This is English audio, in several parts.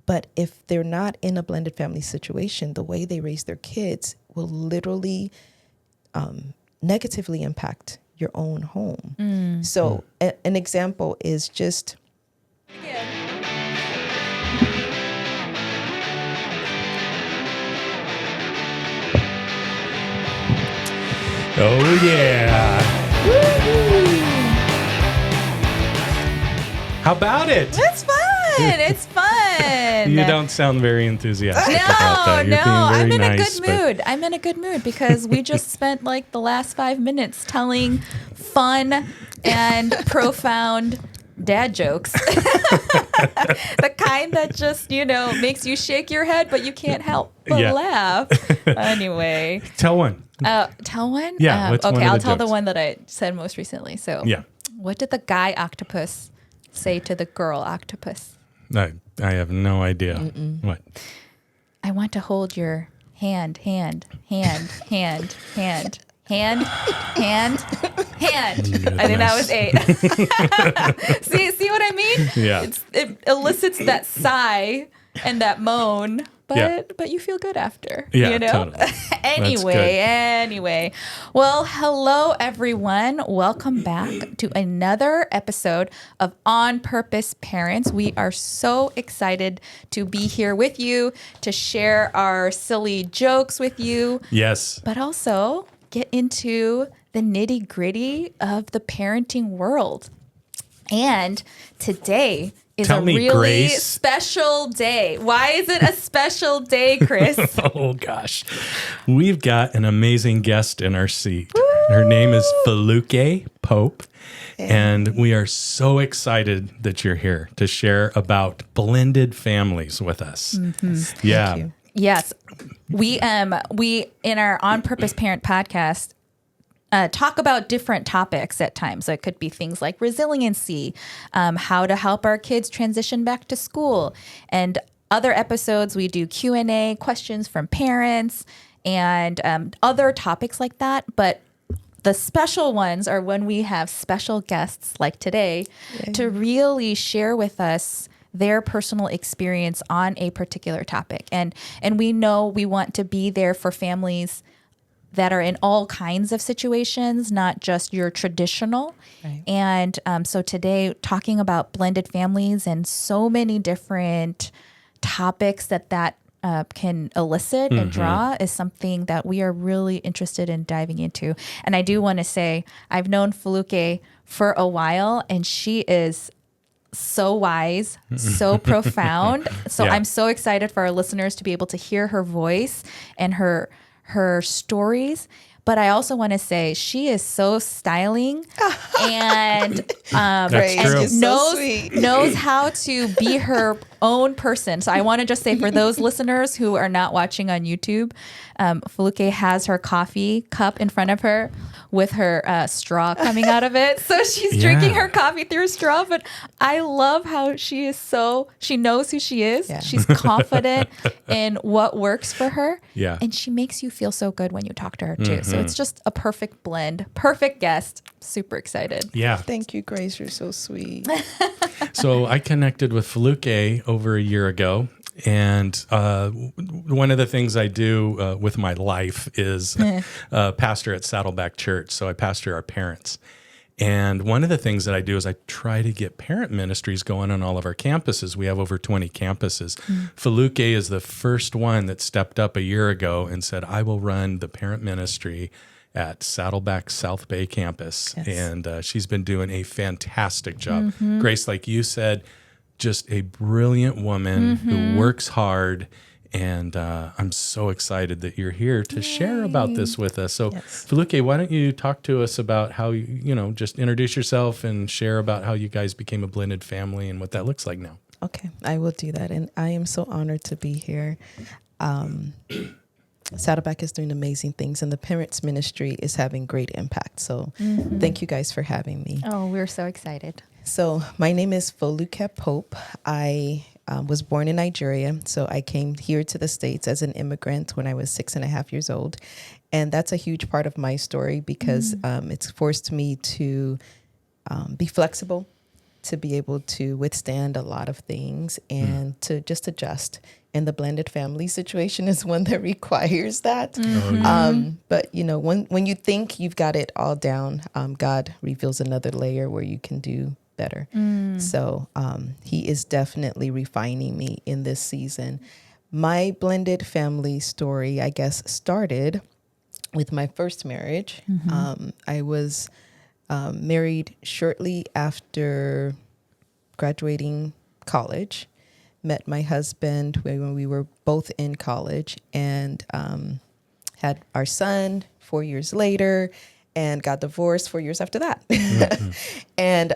But if they're not in a blended family situation, the way they raise their kids will literally negatively impact your own home. So an example is just... Oh, yeah. Woo-hoo. How about it? It's fun. It's fun. You don't sound very enthusiastic about that. You're being I'm very in nice, a good mood. I'm in a good mood because we just spent like the last 5 minutes telling fun and profound dad jokes. The kind that just, makes you shake your head, but you can't help but laugh. Anyway. Tell one. Tell one? Yeah. What's okay, one of I'll the tell the jokes? one that I said most recently. So, what did the guy octopus say to the girl octopus? I have no idea. What? I want to hold your hand. I think that was 8. See what I mean? Yeah. It elicits that sigh and that moan, but you feel good after. Yeah, totally. Anyway. Well, hello everyone. Welcome back to another episode of On Purpose Parents. We are so excited to be here with you to share our silly jokes with you. Yes. But also get into the nitty-gritty of the parenting world. And today is a really Grace. special day. Why is it a special day, Chris? Oh, gosh. We've got an amazing guest in our seat. Her name is Feluke Pope. And we are so excited that you're here to share about blended families with us. Yeah. Thank you. Yes. We in our On Purpose Parent podcast talk about different topics at times. So it could be things like resiliency, how to help our kids transition back to school, and other episodes we do Q&A, questions from parents, and other topics like that. But the special ones are when we have special guests like today to really share with us their personal experience on a particular topic. And we know we want to be there for families that are in all kinds of situations, not just your traditional. Right. And so today, talking about blended families and so many different topics that can elicit and draw is something that we are really interested in diving into. And I do want to say, I've known Feluke for a while, and she is so wise, so profound. So I'm so excited for our listeners to be able to hear her voice and her stories. But I also want to say she is so styling and knows how to be her own person. So I want to just say, for those listeners who are not watching on YouTube, Feluke has her coffee cup in front of her with her straw coming out of it. So she's drinking her coffee through a straw. But I love how she knows who she is. Yeah. She's confident in what works for her. Yeah. And she makes you feel so good when you talk to her too. So it's just a perfect blend, perfect guest. Super excited. Yeah. Thank you, Grace. You're so sweet. So I connected with Feluke over a year ago. And one of the things I do with my life is pastor at Saddleback Church. So I pastor our parents. And one of the things that I do is I try to get parent ministries going on all of our campuses. We have over 20 campuses. Feluke is the first one that stepped up a year ago and said, I will run the parent ministry at Saddleback South Bay campus. Yes. And she's been doing a fantastic job. Grace, like you said, just a brilliant woman who works hard. And I'm so excited that you're here to share about this with us. So, Feluke, why don't you talk to us about how, just introduce yourself and share about how you guys became a blended family and what that looks like now. Okay, I will do that. And I am so honored to be here. Saddleback is doing amazing things, and the parents ministry is having great impact. So thank you guys for having me. Oh, we're so excited. So my name is Feluke Pope. I was born in Nigeria. So I came here to the States as an immigrant when I was 6.5 years old. And that's a huge part of my story because it's forced me to be flexible, to be able to withstand a lot of things and to just adjust. And the blended family situation is one that requires that. But, you know, when you think you've got it all down, God reveals another layer where you can do better. So he is definitely refining me in this season. My blended family story, I guess, started with my first marriage. I was married shortly after graduating college. Met my husband when we were both in college, and had our son 4 years later, and got divorced 4 years after that. And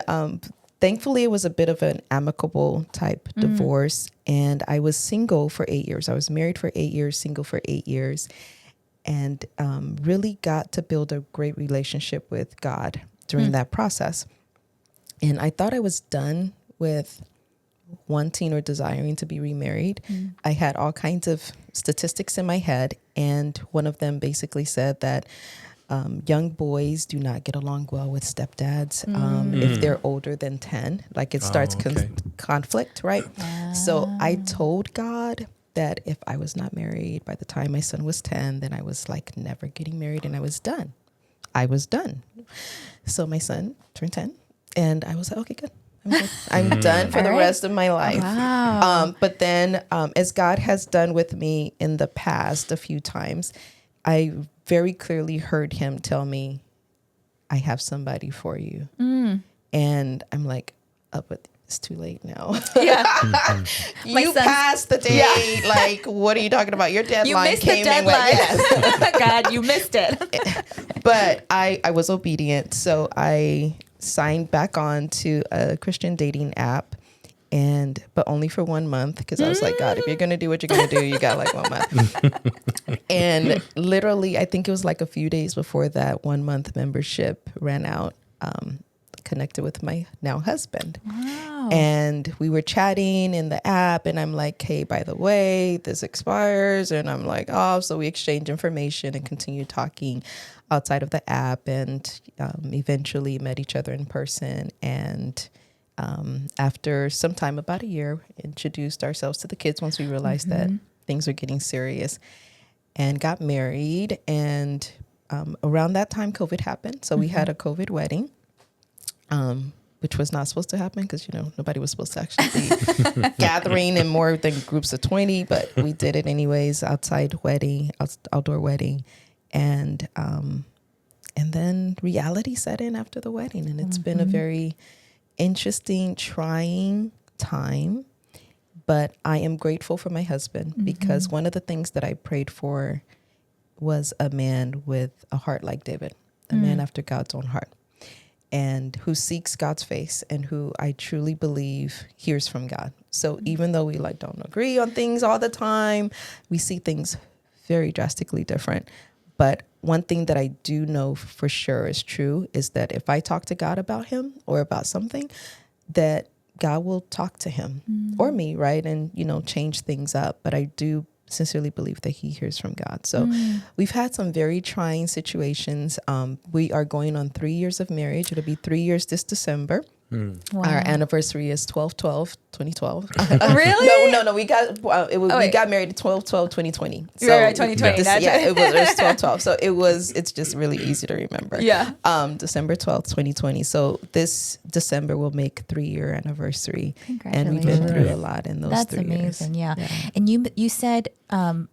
thankfully, it was a bit of an amicable type divorce, and I was single for 8 years. I was married for 8 years, single for 8 years, and really got to build a great relationship with God during that process. And I thought I was done with wanting or desiring to be remarried. I had all kinds of statistics in my head, and one of them basically said that young boys do not get along well with stepdads if they're older than 10. Like it starts conflict, right? So I told God that if I was not married by the time my son was 10, then I was like never getting married, and I was done. I was done. So my son turned 10, and I was like, okay, good. I'm done for the rest of my life. Wow. But then as God has done with me in the past a few times, I very clearly heard him tell me, I have somebody for you. And I'm like, oh, but it's too late now. Yeah. You passed the date. Yeah. Like, what are you talking about? Your deadline You missed came the deadline. and went, yes. God, you missed it. But I was obedient. So I signed back on to a Christian dating app, but only for 1 month, because I was like, God, if you're going to do what you're going to do, you got like 1 month. And literally, I think it was like a few days before that 1 month membership ran out, connected with my now husband. Wow. And we were chatting in the app, and I'm like, hey, by the way, this expires. And I'm like, oh, so we exchanged information and continued talking outside of the app, and eventually met each other in person. And after some time, about a year, introduced ourselves to the kids once we realized that things were getting serious, and got married. And around that time, COVID happened. So we had a COVID wedding, which was not supposed to happen because, you know, nobody was supposed to actually be gathering in more than groups of 20. But we did it anyways, outdoor wedding. And then reality set in after the wedding. And it's been a very interesting, trying time. But I am grateful for my husband because one of the things that I prayed for was a man with a heart like David, a man after God's own heart, and who seeks God's face, and who I truly believe hears from God. So even though we don't agree on things all the time, we see things very drastically different. But one thing that I do know for sure is true is that if I talk to God about him or about something, that God will talk to him or me, right? And, you know, change things up. But I do sincerely believe that he hears from God. So we've had some very trying situations. We are going on 3 years of marriage. It'll be 3 years this December. Wow. Our anniversary is 12/12/2012. Really? No. We got we got married at 12/12/2020. So right, 2020. It was 12/12. So it's just really easy to remember. Yeah. December 12th, 2020. So this December will make 3-year anniversary. And we've been through a lot in those 3 years. That's amazing. Yeah. And you said,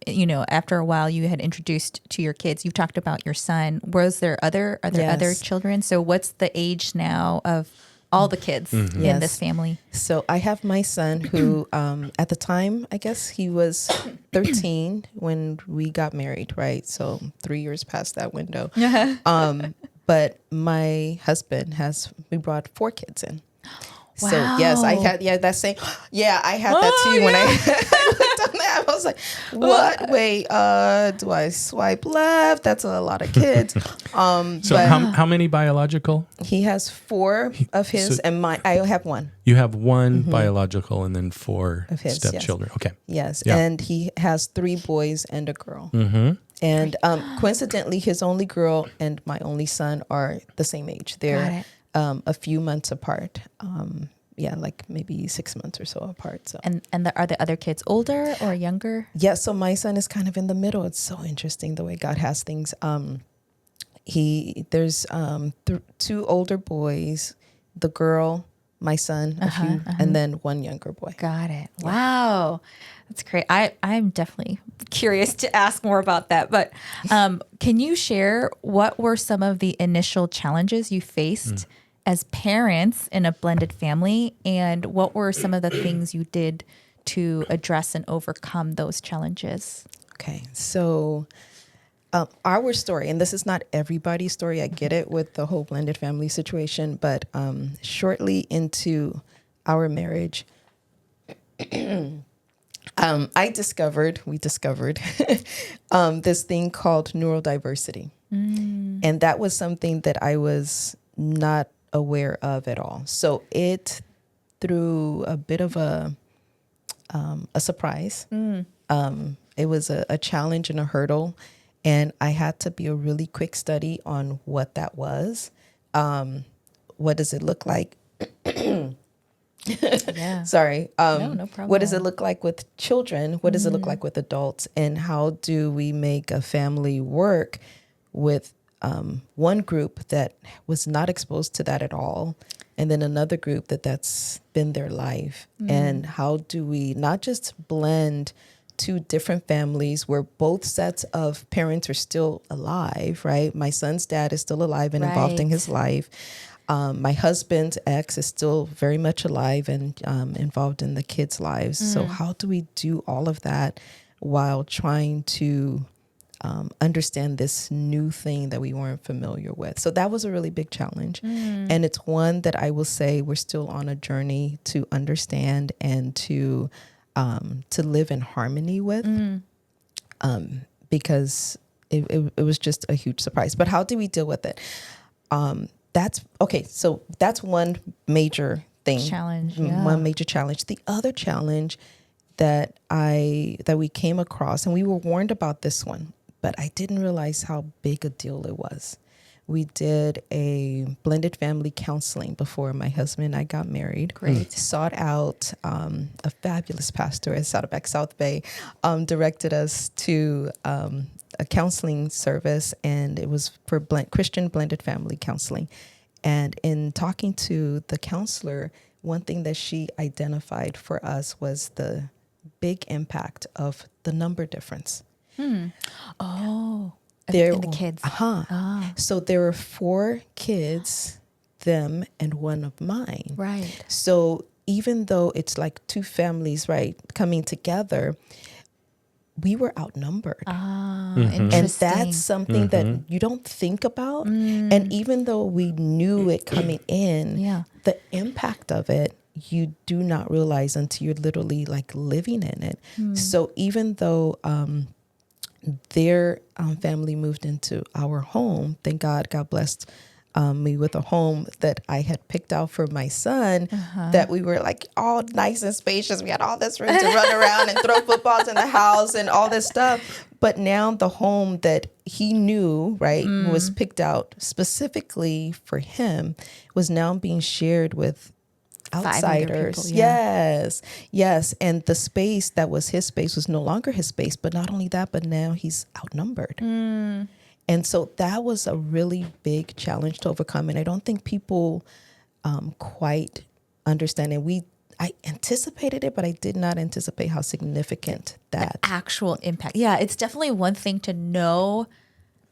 you know, after a while you had introduced to your kids, you talked about your son. Are there other children? So what's the age now of all the kids in this family? So I have my son who, at the time, I guess he was 13 when we got married, right? So 3 years past that window. But my husband we brought 4 kids in. Wow. So yes, I had that same. Yeah, I had that too. When I looked on that, I was like, "What? Wait, do I swipe left? That's a lot of kids." So how many biological? He has 4 of his, and I have 1. You have 1 biological, and then 4 of his stepchildren. Yes. Okay. Yes, Yeah. and he has 3 boys and a girl. And coincidentally, his only girl and my only son are the same age. They're a few months apart. like maybe 6 months or so apart. So Are the other kids older or younger? yeah, so my son is kind of in the middle. It's so interesting the way God has things. There's two older boys, the girl, my son, and then one younger boy. Got it. Yeah. Wow. That's great. I'm definitely curious to ask more about that. But can you share what were some of the initial challenges you faced as parents in a blended family? And what were some of the things you did to address and overcome those challenges? Okay. So our story, and this is not everybody's story, I get it with the whole blended family situation, but shortly into our marriage, we discovered this thing called neurodiversity. And that was something that I was not aware of at all. So it threw a bit of a surprise. It was a challenge and a hurdle. And I had to do a really quick study on what that was. What does it look like? Yeah. Sorry. No problem. What does it look like with children? What does it look like with adults? And how do we make a family work with one group that was not exposed to that at all, and then another group that's been their life? And how do we not just blend two different families where both sets of parents are still alive, right? My son's dad is still alive and involved in his life. My husband's ex is still very much alive and involved in the kids' lives. So how do we do all of that while trying to understand this new thing that we weren't familiar with? So that was a really big challenge. And it's one that I will say we're still on a journey to understand and to live in harmony with, because it was just a huge surprise. But how do we deal with it? That's okay. So that's one major thing. Challenge. One major challenge. The other challenge that we came across, and we were warned about this one, but I didn't realize how big a deal it was. We did a blended family counseling before my husband and I got married. Great. Sought out a fabulous pastor at Saddleback South Bay, directed us to a counseling service, and it was for Christian blended family counseling. And in talking to the counselor, one thing that she identified for us was the big impact of the number difference. Oh. There, and the kids. So there were 4 kids, them and one of mine. Right. So even though it's like 2 families, right, coming together, we were outnumbered. Interesting. And that's something that you don't think about. And even though we knew it coming in, the impact of it, you do not realize until you're literally like living in it. So even though their family moved into our home, thank God blessed me with a home that I had picked out for my son, that we were like all nice and spacious. We had all this room to run around and throw footballs in the house and all this stuff. But now the home that he knew, right, was picked out specifically for him, was now being shared with outsiders. People, Yes. And the space that was his space was no longer his space. But not only that, but now he's outnumbered. And so that was a really big challenge to overcome. And I don't think people quite understand it. I anticipated it, but I did not anticipate how significant that actual impact. Yeah, it's definitely one thing to know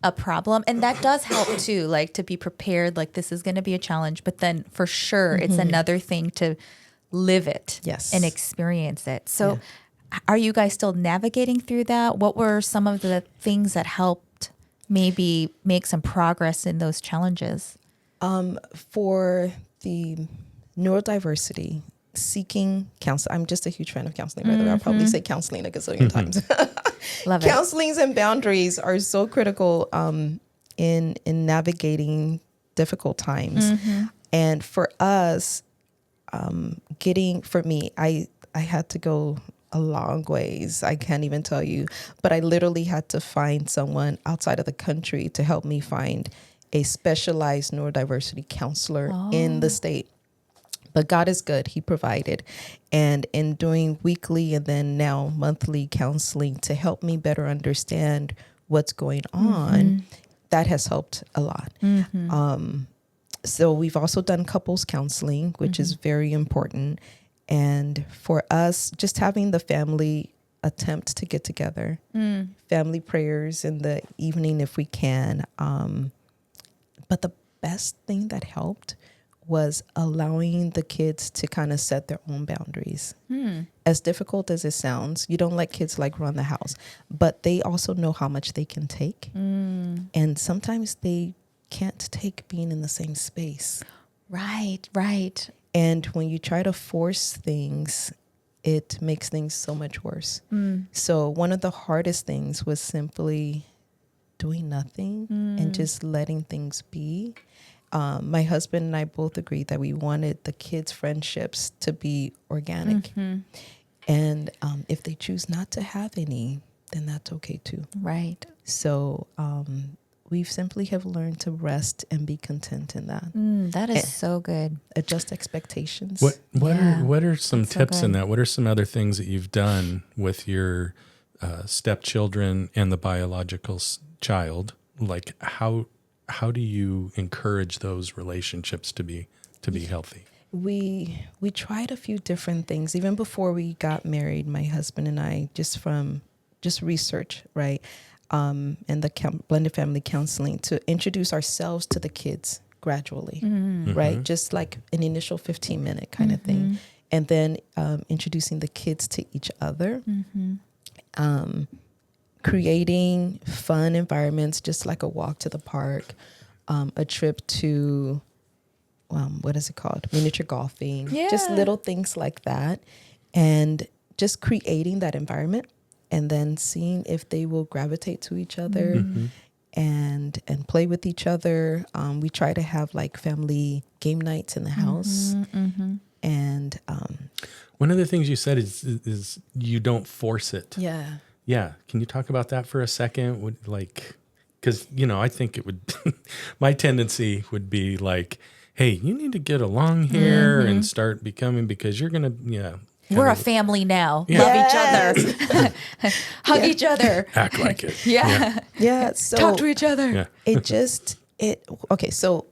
a problem, and that does help too, like to be prepared, like this is going to be a challenge, but then for sure it's another thing to live it and experience it. So are you guys still navigating through that? What were some of the things that helped maybe make some progress in those challenges? For the neurodiversity, seeking counsel. I'm just a huge fan of counseling, by the way. I'll probably say counseling a gazillion times. Love it. Counselings and boundaries are so critical in navigating difficult times. And for us, for me, I had to go a long ways. I can't even tell you, but I literally had to find someone outside of the country to help me find a specialized neurodiversity counselor in the state. But God is good. He provided. And in doing weekly and then now monthly counseling to help me better understand what's going on, that has helped a lot. So we've also done couples counseling, which is very important. And for us, just having the family attempt to get together, family prayers in the evening if we can. But the best thing that helped was allowing the kids to kind of set their own boundaries. As difficult as it sounds, you don't let kids like run the house, but they also know how much they can take. And sometimes they can't take being in the same space. Right. And when you try to force things, it makes things so much worse. So one of the hardest things was simply doing nothing and just letting things be. My husband and I both agreed that we wanted the kids' friendships to be organic. And if they choose not to have any, then that's okay too. Right. So we've simply have learned to rest and be content in that. That is so good. Adjust expectations. What are some That's so tips in good. that? What are some other things that you've done with your stepchildren and the biological child? Like how do you encourage those relationships to be healthy? We tried a few different things even before we got married. My husband and I, just from research, right, and the blended family counseling, to introduce ourselves to the kids gradually, right, just like an initial 15-minute kind of thing, and then introducing the kids to each other, creating fun environments, just like a walk to the park, a trip to what is it called? Miniature golfing, just little things like that. And just creating that environment and then seeing if they will gravitate to each other and play with each other. We try to have like family game nights in the house. And one of the things you said is you don't force it. Yeah. Can you talk about that for a second? Because, I think it would, my tendency would be like, hey, you need to get along here and start becoming, because you're going to, We're a family now. Love each other. Hug each other. act like it. yeah, so Talk to each other. Yeah. Okay, so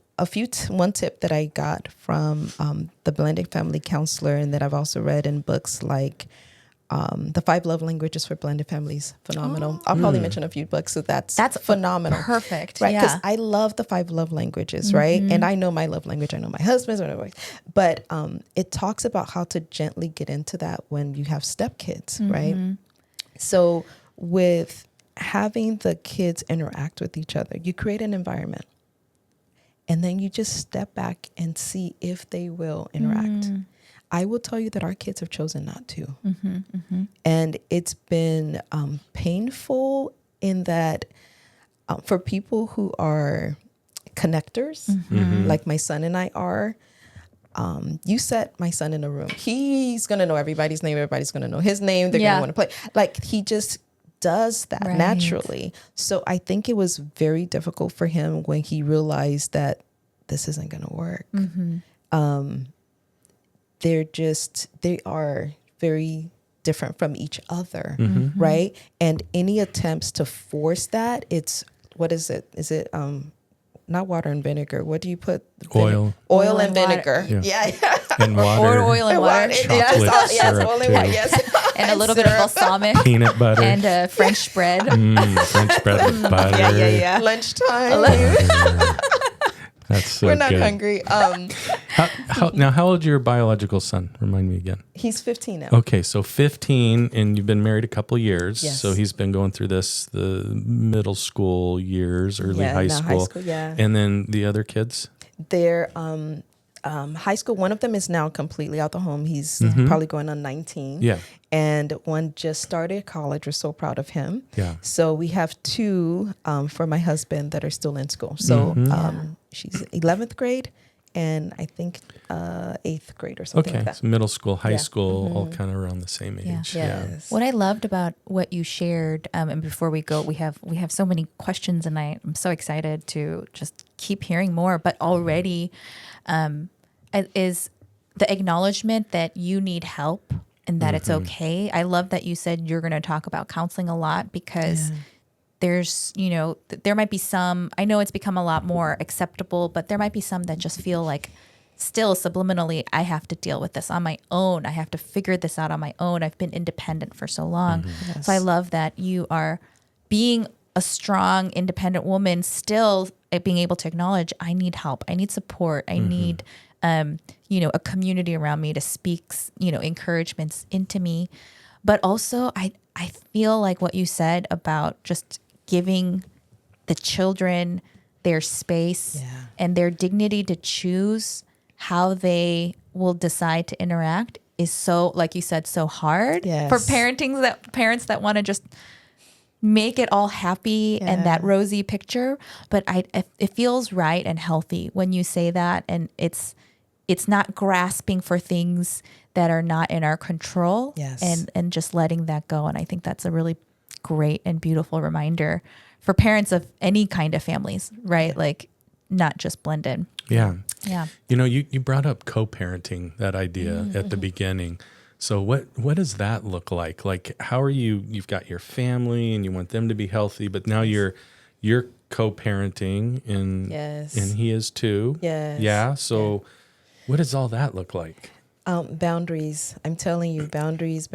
one tip that I got from the blended family counselor, and that I've also read in books like The 5 Love Languages for Blended Families, phenomenal. I'll probably mention a few books, so that's phenomenal. Perfect. Right, because I love the 5 love languages, right? And I know my love language, I know my husband's, but it talks about how to gently get into that when you have stepkids, right? So with having the kids interact with each other, you create an environment. And then you just step back and see if they will interact. I will tell you that our kids have chosen not to. And it's been painful in that for people who are connectors, like my son and I are, you set my son in a room. He's going to know everybody's name. Everybody's going to know his name. They're going to want to play. Like, he just does that naturally. So I think it was very difficult for him when he realized that this isn't going to work. They are very different from each other, right? And any attempts to force that, what is it? Is it not water and vinegar? What do you put? Oil and vinegar. Yeah. And water. Or oil and water. Chocolate syrup, oil and too. water, yes. And a little bit of balsamic. Peanut butter. And French bread. French bread with butter. Yeah. Lunchtime. That's so We're not good. hungry. How old is your biological son? Remind me again. He's 15 now. Okay, so 15, and you've been married a couple years. Yes. So he's been going through the middle school years, early high now school. high school, yeah. And then the other kids? They're high school. One of them is now completely out the home. He's probably going on 19. Yeah. And one just started college. We're so proud of him. Yeah. So we have 2 for my husband that are still in school. So she's 11th grade and I think 8th grade or something like that. So middle school, high school, all kind of around the same age. Yes. What I loved about what you shared, and before we go, we have so many questions, and I'm so excited to just keep hearing more. But already, is the acknowledgement that you need help and that it's okay. I love that you said you're going to talk about counseling a lot because there's, there might be some, I know it's become a lot more acceptable, but there might be some that just feel like still subliminally, I have to deal with this on my own. I have to figure this out on my own. I've been independent for so long. Yes. So I love that you are being a strong, independent woman, still being able to acknowledge, I need help. I need support. I need, a community around me to speak, encouragements into me. But also I feel like what you said about just giving the children their space and their dignity to choose how they will decide to interact is so, like you said, so hard for parents that want to just make it all happy and that rosy picture. But it feels right and healthy when you say that, and it's not grasping for things that are not in our control, and just letting that go. And I think that's a really great and beautiful reminder for parents of any kind of families, right? Like not just blended. Yeah. Yeah. You brought up co-parenting, that idea at the beginning. So what does that look like? Like, how are you've got your family and you want them to be healthy, but now you're co-parenting and he is too. Yes. Yeah. So what does all that look like? Boundaries. I'm telling you, boundaries.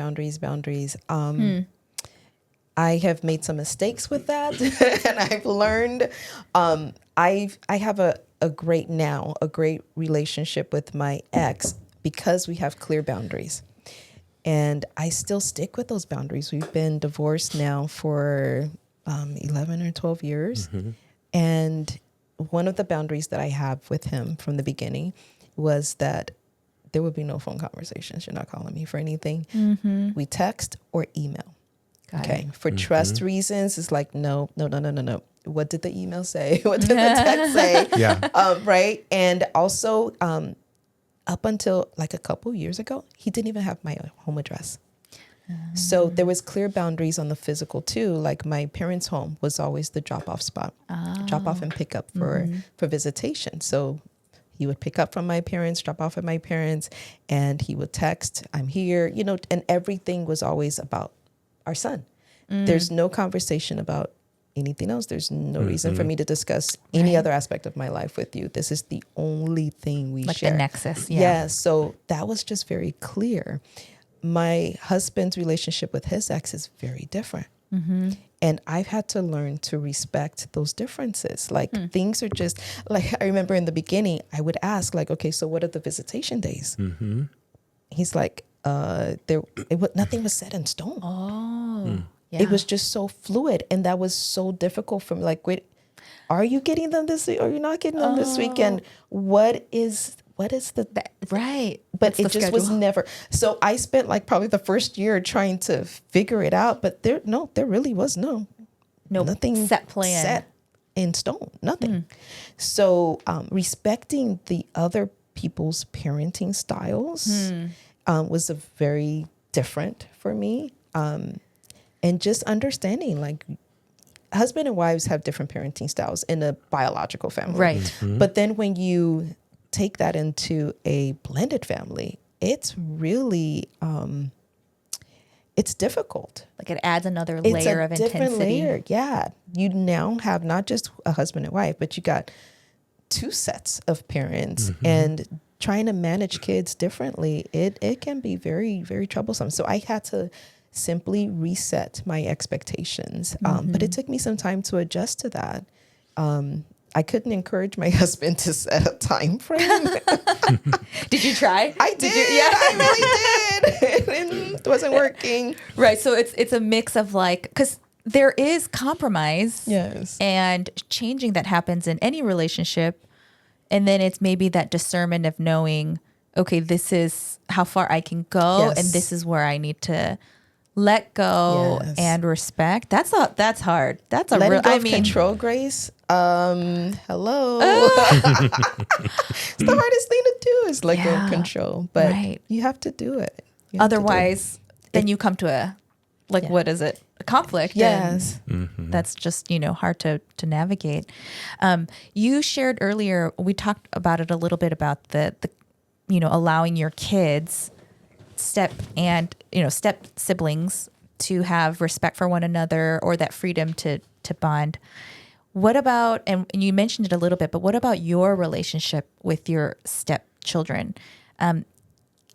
I have made some mistakes with that and I've learned, I have a great relationship with my ex because we have clear boundaries. And I still stick with those boundaries. We've been divorced now for 11 or 12 years. And one of the boundaries that I have with him from the beginning was that there would be no phone conversations. You're not calling me for anything. We text or email. Okay. For trust reasons, it's like, no. What did the email say? What did the text say? Right. And also, up until like a couple years ago, he didn't even have my home address. So there was clear boundaries on the physical too. Like my parents' home was always the drop-off spot, drop off and pick up for visitation. So he would pick up from my parents, drop off at my parents, and he would text, I'm here, and everything was always about our son. There's no conversation about anything else. There's no reason for me to discuss any other aspect of my life with you. This is the only thing we share. Like the nexus. Yeah. So that was just very clear. My husband's relationship with his ex is very different. And I've had to learn to respect those differences. Like things are just like, I remember in the beginning, I would ask like, okay, so what are the visitation days? He's like, nothing was set in stone. It was just so fluid. And that was so difficult for me. Like, wait, are you getting them this week or you're not getting them this weekend? What is the right? But it just was never. So I spent like probably the first year trying to figure it out. But there really was nothing set plan set in stone. Nothing. So respecting the other people's parenting styles was a very different for me. And just understanding like husband and wives have different parenting styles in a biological family. Right. But then when you take that into a blended family, it's really, it's difficult. Like it adds another layer of intensity. Different layer. Yeah. You now have not just a husband and wife, but you got two sets of parents and trying to manage kids differently. It can be very, very troublesome. So I had to simply reset my expectations. But it took me some time to adjust to that. I couldn't encourage my husband to set a time frame. Did you try? I did. I really did. It wasn't working. Right. So it's a mix of like, because there is compromise and changing that happens in any relationship. And then it's maybe that discernment of knowing, okay, this is how far I can go and this is where I need to let go and respect. That's hard. That's a real, control, Grace. Hello. It's the hardest thing to do is let go of control, but you have to do it. Otherwise, then you come to a, what is it? A conflict. Yes. That's just, hard to navigate. You shared earlier, we talked about it a little bit about the allowing your kids, step siblings, to have respect for one another, or that freedom to bond. What about, and you mentioned it a little bit, but what about your relationship with your stepchildren? And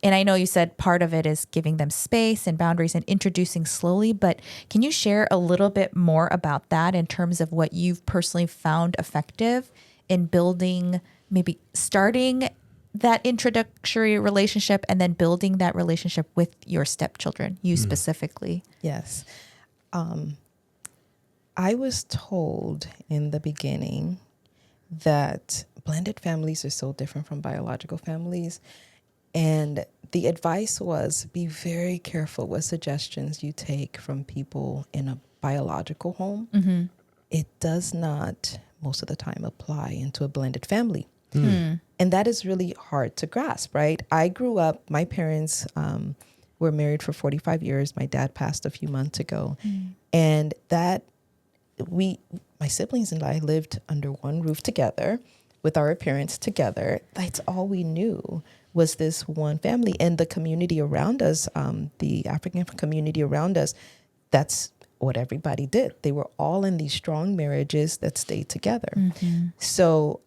I know you said part of it is giving them space and boundaries and introducing slowly, but can you share a little bit more about that in terms of what you've personally found effective in building, maybe starting that introductory relationship and then building that relationship with your stepchildren, you specifically? Yes. I was told in the beginning that blended families are so different from biological families. And the advice was, be very careful what suggestions you take from people in a biological home. Mm-hmm. It does not, most of the time, apply into a blended family. Mm. And that is really hard to grasp, right? I grew up, my parents were married for 45 years. My dad passed a few months ago. Mm. And my siblings and I lived under one roof together with our parents together. That's all we knew, was this one family. And the community around us, the African community around us, that's what everybody did. They were all in these strong marriages that stayed together. Mm-hmm. So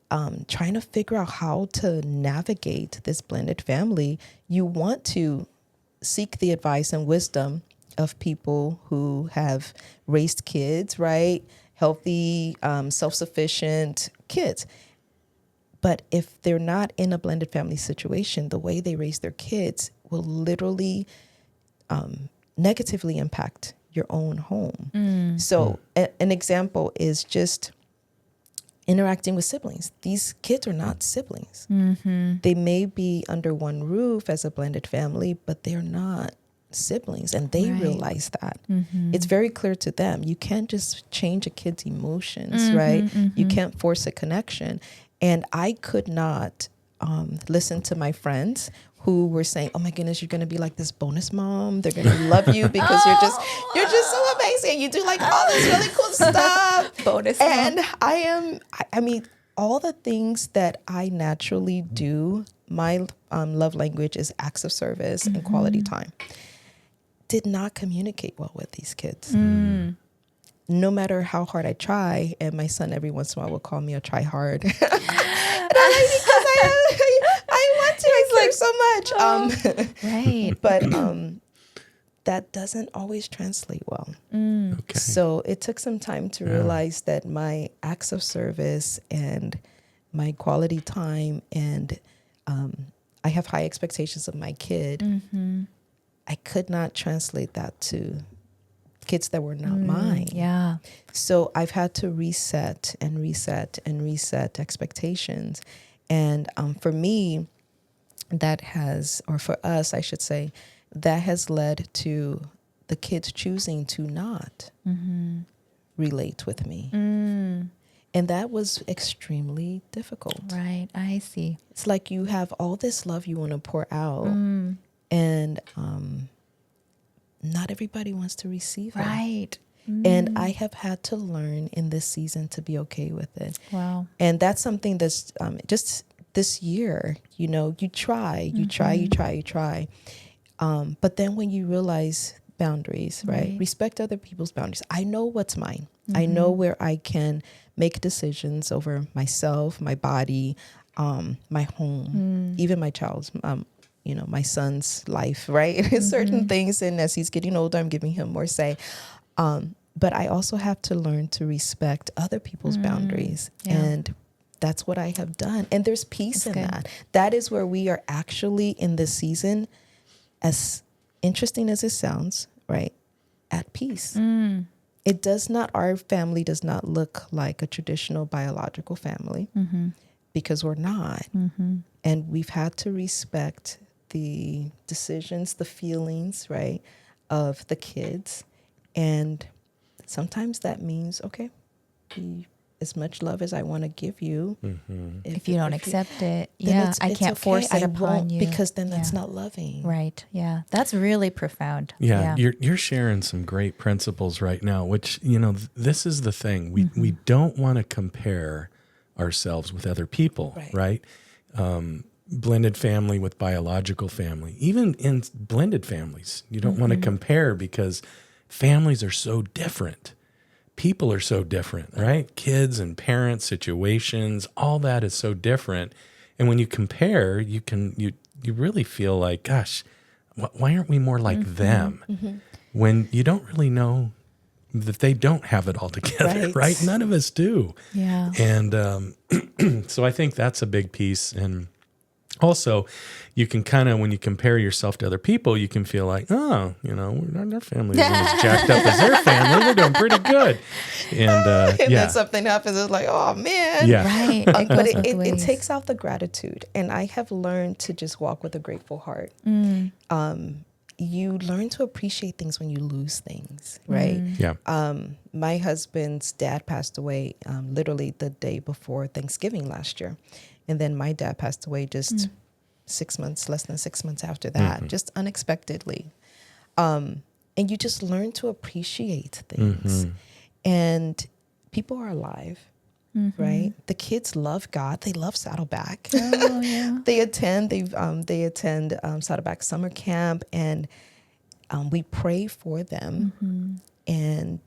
trying to figure out how to navigate this blended family, you want to seek the advice and wisdom of people who have raised kids, right? Healthy, self-sufficient kids. But if they're not in a blended family situation, the way they raise their kids will literally negatively impact your own home. Mm. So an example is just interacting with siblings. These kids are not siblings. Mm-hmm. They may be under one roof as a blended family, but they're not siblings, and they realize that. Mm-hmm. It's very clear to them. You can't just change a kid's emotions, right? Mm-hmm. You can't force a connection. And I could not listen to my friends who were saying, "Oh my goodness, you're going to be like this bonus mom. They're going to love you because you're just so amazing. You do like all this really cool stuff." Bonus and mom. I mean, all the things that I naturally do. My love language is acts of service and quality time. Did not communicate well with these kids. Mm. No matter how hard I try, and my son every once in a while will call me a try hard. And I'm like, because I want to, I care so much. Right. But that doesn't always translate well. Mm. Okay. So it took some time to realize that my acts of service and my quality time, and I have high expectations of my kid. Mm-hmm. I could not translate that to kids that were not mine. Yeah. So I've had to reset expectations. And for me, that has, or for us, I should say, that has led to the kids choosing to not relate with me. Mm. And that was extremely difficult. Right. I see. It's like you have all this love you want to pour out. Mm. And not everybody wants to receive it. Right. Mm. And I have had to learn in this season to be okay with it. Wow. And that's something that's just this year, you try. But then when you realize boundaries, right? Respect other people's boundaries. I know what's mine. Mm-hmm. I know where I can make decisions over myself, my body, my home, even my child's my son's life, right? Mm-hmm. Certain things. And as he's getting older, I'm giving him more say. But I also have to learn to respect other people's boundaries. Yeah. And that's what I have done. And there's peace in that. That is where we are actually in this season, as interesting as it sounds, right? At peace. Mm. Our family does not look like a traditional biological family because we're not. Mm-hmm. And we've had to respect the decisions, the feelings, right, of the kids. And sometimes that means, okay, as much love as I want to give you. Mm-hmm. If you don't accept it, I can't force it upon you. Because then that's not loving. Right. Yeah. That's really profound. Yeah. You're sharing some great principles right now, which, this is the thing. We don't want to compare ourselves with other people, right? blended family with biological family. Even in blended families, you don't want to compare because families are so different. People are so different, right? Kids and parents, situations, all that is so different. And when you compare, you really feel like, gosh, why aren't we more like them? When you don't really know that they don't have it all together, right? None of us do. Yeah. And so I think that's a big piece. And also, you can kind of, when you compare yourself to other people, you can feel like, oh, our family isn't as jacked up as their family. We're doing pretty good. And then something happens, it's like, oh, man. Yeah. Right. But it takes out the gratitude. And I have learned to just walk with a grateful heart. You learn to appreciate things when you lose things, right? Yeah. My husband's dad passed away literally the day before Thanksgiving last year. And then my dad passed away just less than 6 months after that, just unexpectedly. And you just learn to appreciate things. And people are alive, right? The kids love God. They love Saddleback. Oh, yeah. They attend Saddleback summer camp, and we pray for them. And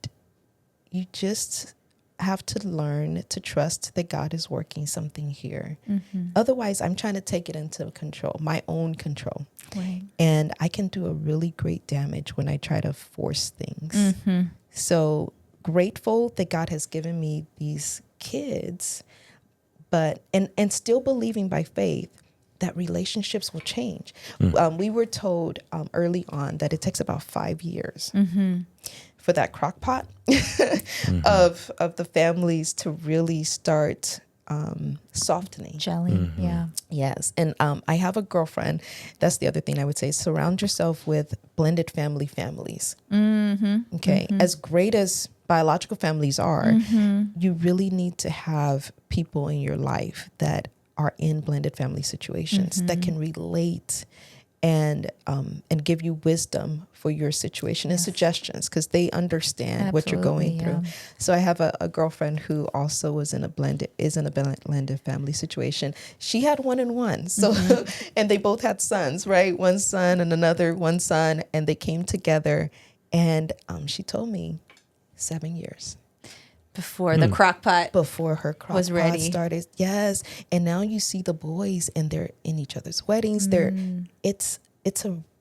you just have to learn to trust that God is working something here. Otherwise, I'm trying to take it into control, my own control. Right. And I can do a really great damage when I try to force things. So grateful that God has given me these kids, but and still believing by faith that relationships will change. We were told early on that it takes about 5 years for that crock pot of the families to really start softening. Gelling. Yeah. Yes. And I have a girlfriend. That's the other thing I would say. Surround yourself with blended families. Okay. As great as biological families are, you really need to have people in your life that are in blended family situations that can relate and give you wisdom for your situation and suggestions, because they understand what you're going through. So I have a girlfriend who also is in a blended family situation. She had 1 and 1. So and they both had sons, right? One son and one son, and they came together, and she told me 7 years. Before the crock pot. Before her crock was pot ready. started. Yes. And now you see the boys, and they're in each other's weddings.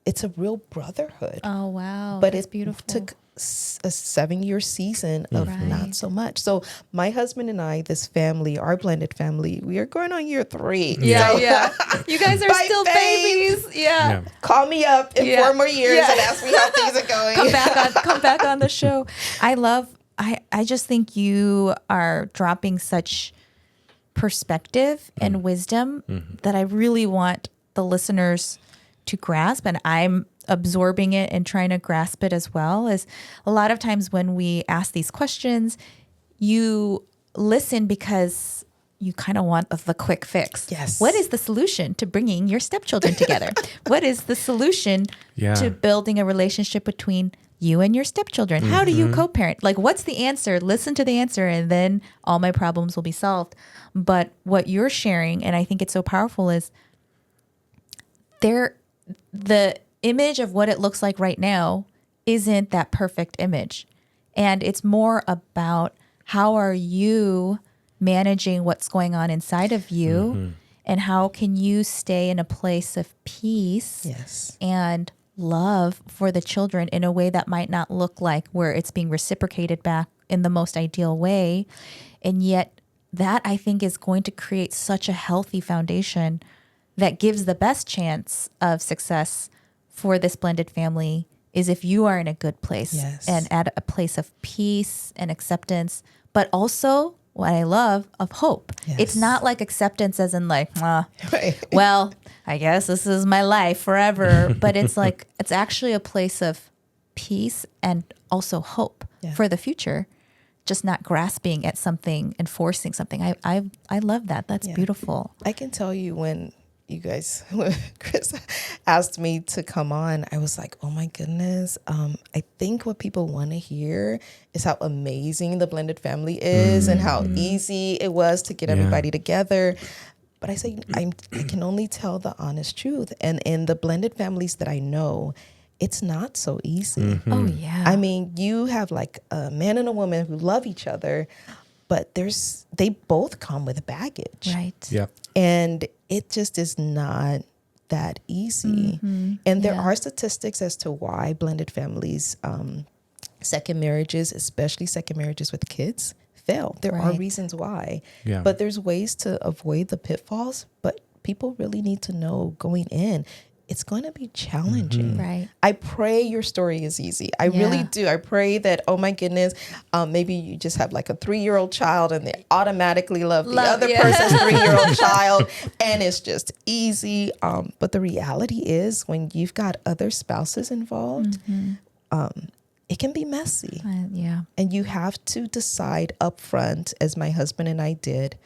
It's a real brotherhood. Oh, wow. But That's it beautiful. took a 7-year season of not so much. So my husband and I, this family, our blended family, we are going on year 3. Yeah, So, You guys are still babies. Yeah. Call me up in 4 more years and ask me how things are going. Come back on the show. I just think you are dropping such perspective and wisdom that I really want the listeners to grasp, and I'm absorbing it and trying to grasp it as well. As a lot of times when we ask these questions, you listen because you kind of want the quick fix. Yes. What is the solution to bringing your stepchildren together? What is the solution to building a relationship between you and your stepchildren? How do you co-parent? Like, what's the answer? Listen to the answer, and then all my problems will be solved. But what you're sharing, and I think it's so powerful, is the image of what it looks like right now isn't that perfect image. And it's more about how are you managing what's going on inside of you, and how can you stay in a place of peace and love for the children in a way that might not look like where it's being reciprocated back in the most ideal way. And yet that, I think, is going to create such a healthy foundation that gives the best chance of success for this blended family is if you are in a good place and at a place of peace and acceptance, but also what I love of hope. It's not like acceptance as in like, well, I guess this is my life forever. But it's like, it's actually a place of peace and also hope for the future, just not grasping at something and forcing something. I love that. That's beautiful. I can tell you when Chris asked me to come on, I was like, oh my goodness. I think what people want to hear is how amazing the blended family is and how easy it was to get everybody together. But I say I can only tell the honest truth. And in the blended families that I know, it's not so easy. Oh, yeah. I mean, you have like a man and a woman who love each other, but they both come with baggage. Right. Yep. And it just is not that easy. And there are statistics as to why blended families, second marriages, especially second marriages with kids, fail. There are reasons why. Yeah. But there's ways to avoid the pitfalls. But people really need to know going in, it's going to be challenging. Right. I pray your story is easy. I really do. I pray that, oh my goodness, maybe you just have like a 3-year-old child and they automatically love the other person's 3-year-old child and it's just easy. But the reality is when you've got other spouses involved, it can be messy. And you have to decide up front, as my husband and I did,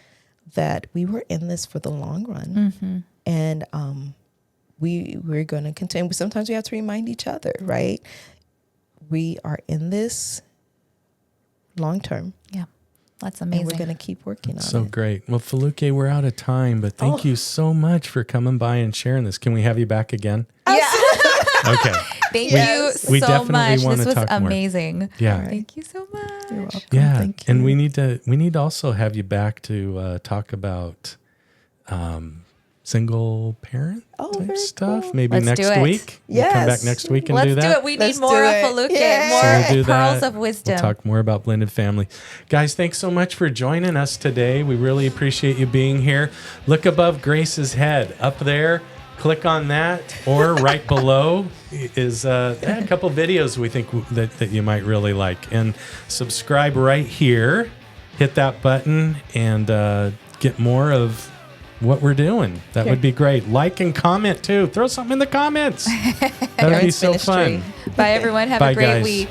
that we were in this for the long run. And we're going to continue. Sometimes we have to remind each other, right? We are in this long term. Yeah. That's amazing. And we're going to keep working on it. So great. Well, Feluke, we're out of time, but thank you so much for coming by and sharing this. Can we have you back again? Yeah. Okay. Thank you We so definitely much. want This to was talk more. amazing. Yeah. Thank you so much. You're welcome. Yeah. Thank you. And we need to also have you back to talk about single parent type very stuff. cool. Maybe Let's next do it. week. You come back Yes. next week and Let's do that. do it. We Let's need more do of it. Feluke, Yeah. more So we'll do pearls that. of wisdom. We'll talk more about blended family. Guys, thanks so much for joining us today. We really appreciate you being here. Look above Grace's head up there. Click on that, or right below is a couple videos we think that you might really like. And subscribe right here. Hit that button and get more of what we're doing. That would be great. Like and comment too. Throw something in the comments. That would be so fun. Bye, everyone. Have Bye, a great guys. week.